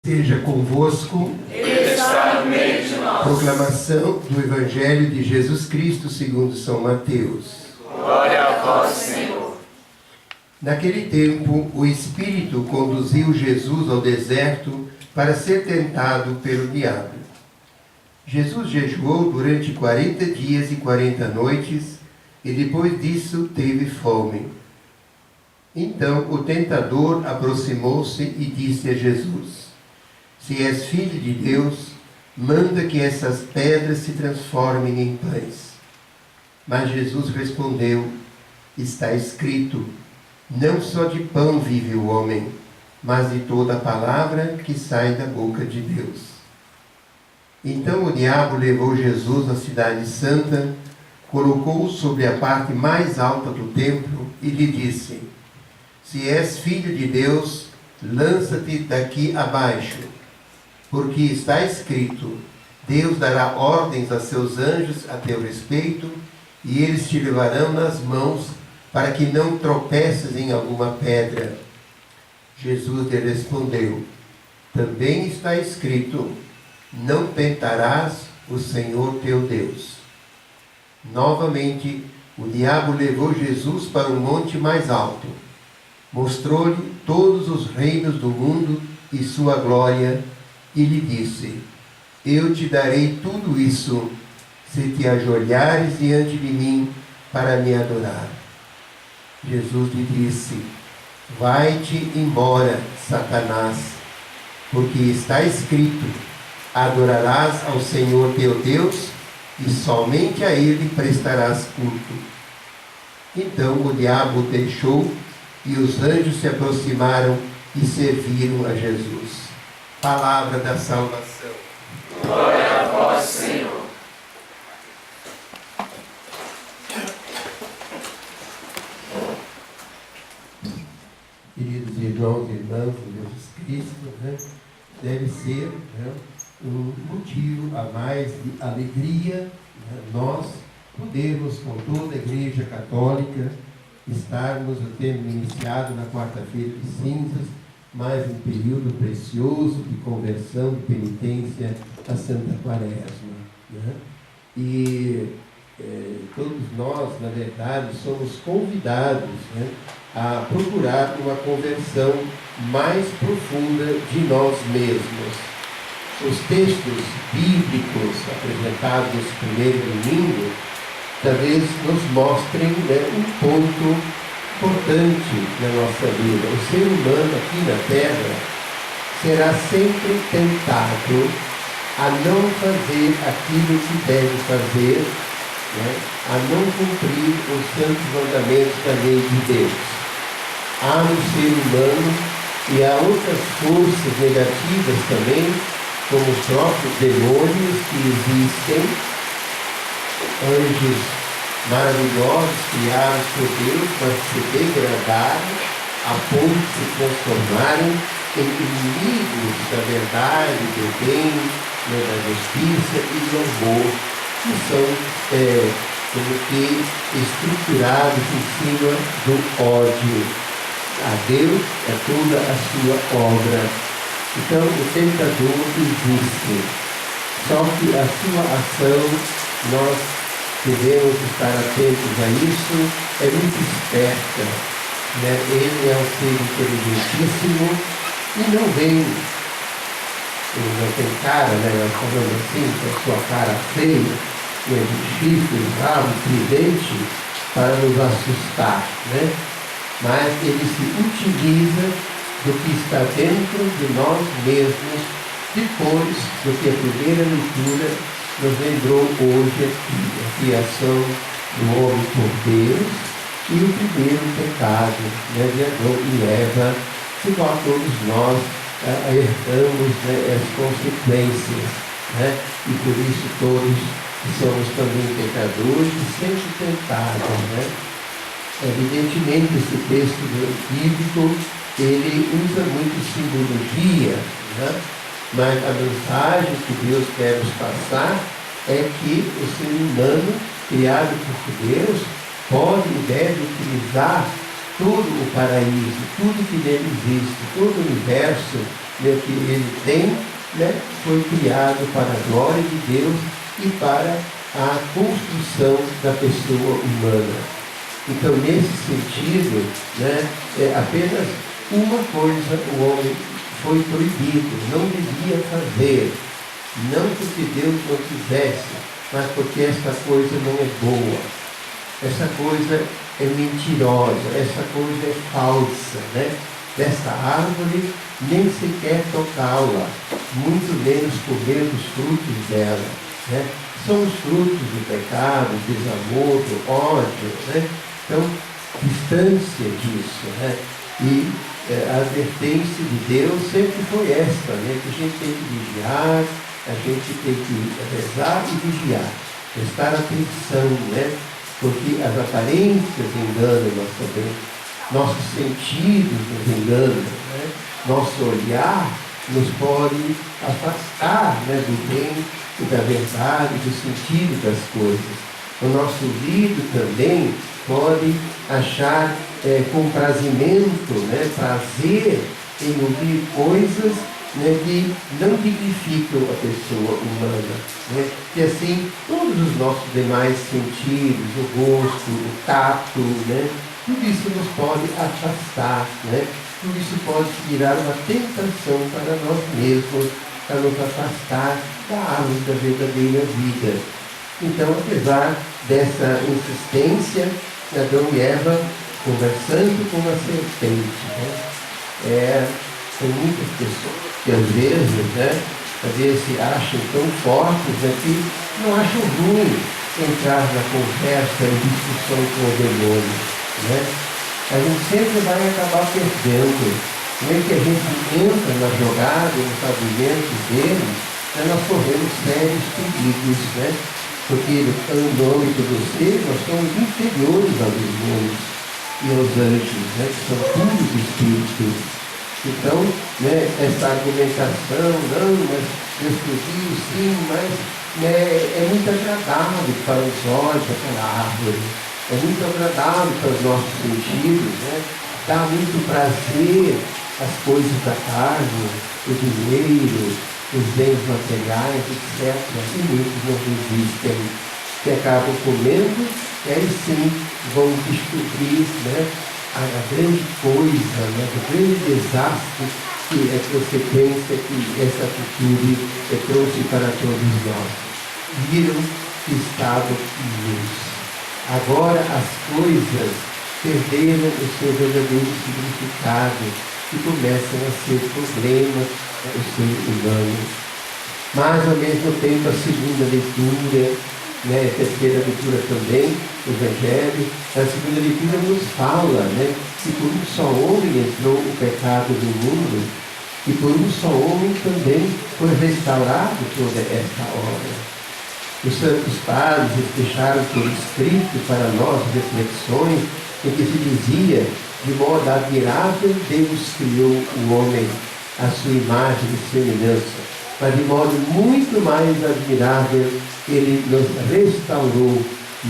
Seja convosco. Ele está no meio de nós. Proclamação do Evangelho de Jesus Cristo segundo São Mateus. Glória a vós, Senhor. Naquele tempo, o Espírito conduziu Jesus ao deserto para ser tentado pelo diabo. Jesus jejuou durante 40 dias e 40 noites e depois disso teve fome. Então o tentador aproximou-se e disse a Jesus: Se és filho de Deus, manda que essas pedras se transformem em pães. Mas Jesus respondeu: Está escrito, não só de pão vive o homem, mas de toda a palavra que sai da boca de Deus. Então o diabo levou Jesus à cidade santa, colocou-o sobre a parte mais alta do templo e lhe disse: Se és filho de Deus, lança-te daqui abaixo. Porque está escrito, Deus dará ordens a seus anjos a teu respeito, e eles te levarão nas mãos, para que não tropeces em alguma pedra. Jesus lhe respondeu: Também está escrito, não tentarás o Senhor teu Deus. Novamente, o diabo levou Jesus para um monte mais alto. Mostrou-lhe todos os reinos do mundo e sua glória, e lhe disse: Eu te darei tudo isso, se te ajoelhares diante de mim para me adorar. Jesus lhe disse: Vai-te embora, Satanás, porque está escrito, adorarás ao Senhor teu Deus, e somente a Ele prestarás culto. Então o diabo o deixou, e os anjos se aproximaram e serviram a Jesus. Palavra da salvação. Glória a vós, Senhor. Queridos irmãos e irmãs de Jesus Cristo, deve ser um motivo a mais de alegria, nós podermos, com toda a Igreja Católica, estarmos o tempo iniciado na quarta-feira de cinzas, mais um período precioso de conversão, de penitência a Santa Quaresma. E todos nós, na verdade, somos convidados a procurar uma conversão mais profunda de nós mesmos. Os textos bíblicos apresentados nesse primeiro domingo talvez nos mostrem um ponto importante na nossa vida. O ser humano aqui na Terra será sempre tentado a não fazer aquilo que deve fazer, a não cumprir os santos mandamentos da lei de Deus. Há no ser humano e há outras forças negativas também, como os próprios demônios que existem, anjos maravilhosos criados por Deus, mas se degradaram a ponto de se transformarem em inimigos da verdade, do bem, da justiça e do amor, que são como que estruturados em cima do ódio a Deus, a toda a sua obra. Então o tentador existe, só que a sua ação nós devemos estar atentos a isso, é muito esperta, Ele é um ser inteligentíssimo e não vem, ele não tem cara, nós falamos assim, com a sua cara feia, de chifre, rabo, tridente, para nos assustar, Mas ele se utiliza do que está dentro de nós mesmos, depois do que a primeira leitura nos lembrou hoje aqui, a criação do homem por Deus e o primeiro pecado, de Adão e Eva, que igual todos nós herdamos as consequências, e por isso todos que somos também pecadores e sempre tentados, Evidentemente esse texto bíblico, ele usa muito simbologia, mas a mensagem que Deus quer nos passar é que o ser humano, criado por Deus, pode e deve utilizar todo o paraíso, tudo que nele existe, todo o universo, né, que ele tem, né, foi criado para a glória de Deus e para a construção da pessoa humana. Então, nesse sentido, né, apenas uma coisa o homem foi proibido, não devia fazer, não porque Deus não quisesse, mas porque essa coisa não é boa, essa coisa é mentirosa, essa coisa é falsa, né? Dessa árvore nem sequer tocá-la, muito menos comer os frutos dela, né? São os frutos do pecado, do desamor, do ódio, né? Então, distância disso, né? E a advertência de Deus sempre foi esta, né? Que a gente tem que vigiar, a gente tem que rezar e vigiar, prestar atenção, né? Porque as aparências enganam nós também, nossos sentidos nos enganam, né? Nosso olhar nos pode afastar, né, do bem e da verdade, do sentido das coisas. O nosso ouvido também pode achar comprazimento, né, prazer em ouvir coisas, né, que não dignificam a pessoa humana, né? E assim, todos os nossos demais sentidos, o gosto, o tato, né, tudo isso nos pode afastar, né? Tudo isso pode virar uma tentação para nós mesmos, para nos afastar da árvore da verdadeira vida. Então, apesar dessa insistência, Adão e Eva conversando com a serpente, né? Tem muitas pessoas que às vezes se acham tão fortes, né, que não acham ruim entrar na conversa, em discussão com o demônio, né? A gente sempre vai acabar perdendo. Não é que a gente entra na jogada, nos argumentos dele, né, nós corremos sérios perigos, né? Porque no âmbito do ser, nós somos inferiores aos demônios e aos anjos, né, que são puros espíritos. Então, né, essa argumentação, não, mas Deus pediu, sim, mas, né, é muito agradável para os olhos daquela árvore, é muito agradável para os nossos sentidos, né? Dá muito prazer as coisas da carne, o dinheiro, os bens materiais, etc. E muitos não resistem, que acabam comendo, e aí sim vão descobrir, né, a grande coisa, né, o grande desastre que é consequência que essa atitude trouxe para todos nós. Viram que estavam nus. Agora as coisas perderam o seu verdadeiro significado e começam a ser problemas para o ser humano. Mas ao mesmo tempo a segunda leitura, né, a terceira leitura também, o Evangelho, a segunda leitura nos fala, né, que por um só homem entrou o pecado no mundo e por um só homem também foi restaurado toda esta obra. Os santos padres deixaram por escrito para nós reflexões em que se dizia, de modo admirável, Deus criou o homem à sua imagem e semelhança, mas de modo muito mais admirável, Ele nos restaurou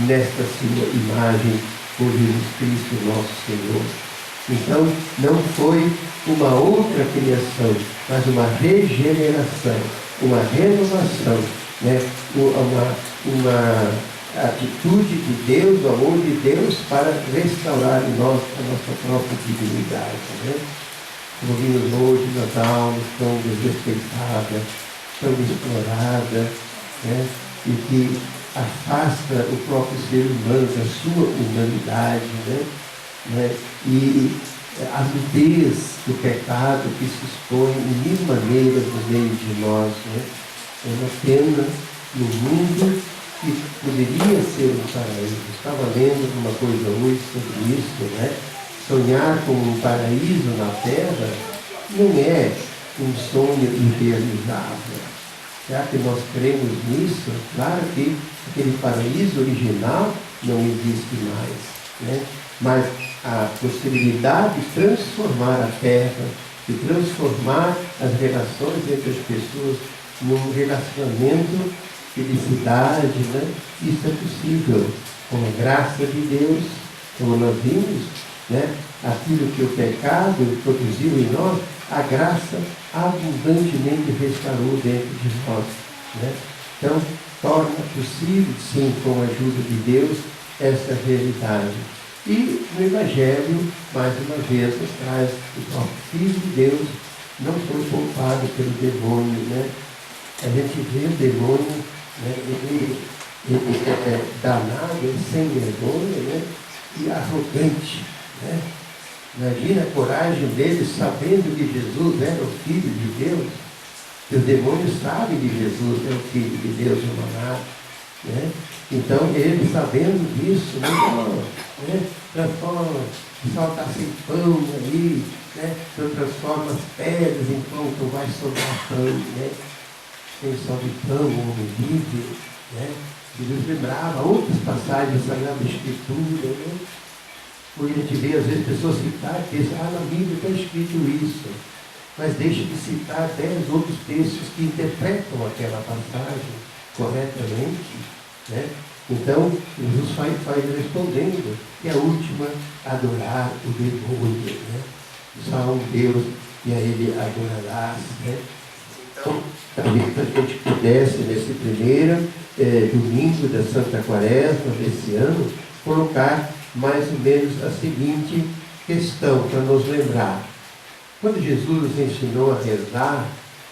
nesta sua imagem por Jesus Cristo, nosso Senhor. Então, não foi uma outra criação, mas uma regeneração, uma renovação, né? Uma atitude de Deus, o amor de Deus para restaurar em nós a nossa própria dignidade, né? Como vimos hoje nas almas tão desrespeitadas, tão exploradas, né? E que afasta o próprio ser humano da sua humanidade, né? E a nudez do pecado que se expõe de mil maneiras no meio de nós, né? É uma pena no mundo que poderia ser um paraíso. Estava lendo uma coisa hoje sobre isso, né? Sonhar com um paraíso na Terra não é um sonho irrealizável. Será que nós cremos nisso? Claro que aquele paraíso original não existe mais, né? Mas a possibilidade de transformar a Terra, de transformar as relações entre as pessoas num relacionamento de felicidade, né? Isso é possível com a graça de Deus, como nós vimos, né? Aquilo que o pecado produziu em nós a graça abundantemente restaurou dentro de nós, né? Então, torna possível, sim, com a ajuda de Deus, essa realidade. E no Evangelho, mais uma vez, nos traz que o Filho de Deus não foi poupado pelo demônio, né? A gente vê o demônio, né? Ele é danado, sem vergonha, né? E arrogante, né? Imagina a coragem dele, sabendo que Jesus era o Filho de Deus. E os demônios sabem que Jesus é o Filho de Deus emanado, né? Então, ele sabendo disso, né? Transforma, solta-se pão ali, né? Então, transforma as pedras em pão, então vai sobrar pão, né? Quem sobe pão, o homem vive, né? Jesus lembrava outras passagens da Sagrada Escritura, né? Porque a gente vê, às vezes, pessoas citar e pensam, na Bíblia está escrito isso. Mas deixa de citar 10 outros textos que interpretam aquela passagem corretamente, né? Então, Jesus vai respondendo, que a última, adorar o demônio, né? Só um Deus e a ele adorarás, né? Então, talvez a gente pudesse, nesse primeiro domingo da Santa Quaresma desse ano, colocar mais ou menos a seguinte questão para nos lembrar. Quando Jesus nos ensinou a rezar,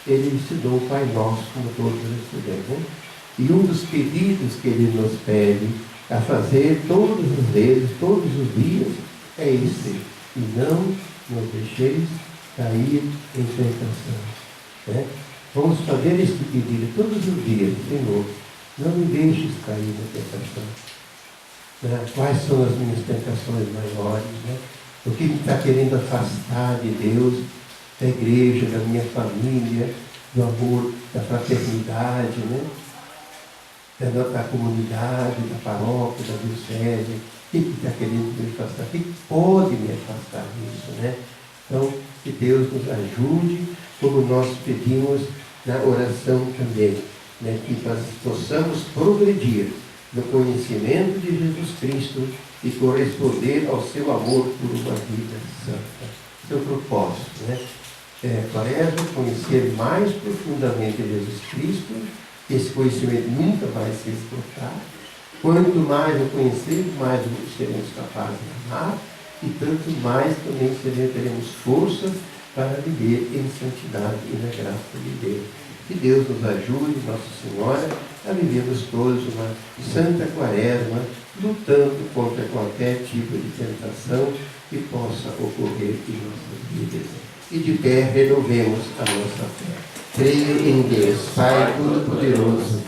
ele ensinou o Pai Nosso, como todos nós estudamos, né? E um dos pedidos que ele nos pede a fazer todas as vezes, todos os dias, é esse: e não nos deixeis cair em tentação, né? Vamos fazer este pedido todos os dias: Senhor, não me deixes cair na tentação. Né? Quais são as minhas tentações maiores, né? O que me está querendo afastar de Deus, da igreja, da minha família, do amor, da fraternidade, né? Da comunidade, da paróquia, da diocese? O que está querendo me afastar? O que pode me afastar disso, né? Então, que Deus nos ajude, como nós pedimos na oração também, né? Que nós possamos progredir no conhecimento de Jesus Cristo e corresponder ao seu amor por uma vida santa. Seu propósito, né? Quaresma, conhecer mais profundamente Jesus Cristo. Esse conhecimento nunca vai se esgotar. Quanto mais o conhecermos, mais seremos capazes de amar, e tanto mais também teremos forças para viver em santidade e na graça de Deus. Que Deus nos ajude, Nossa Senhora, a vivermos todos uma Santa Quaresma, lutando contra qualquer tipo de tentação que possa ocorrer em nossas vidas. E de pé renovemos a nossa fé. Creio em Deus, Pai Todo-Poderoso,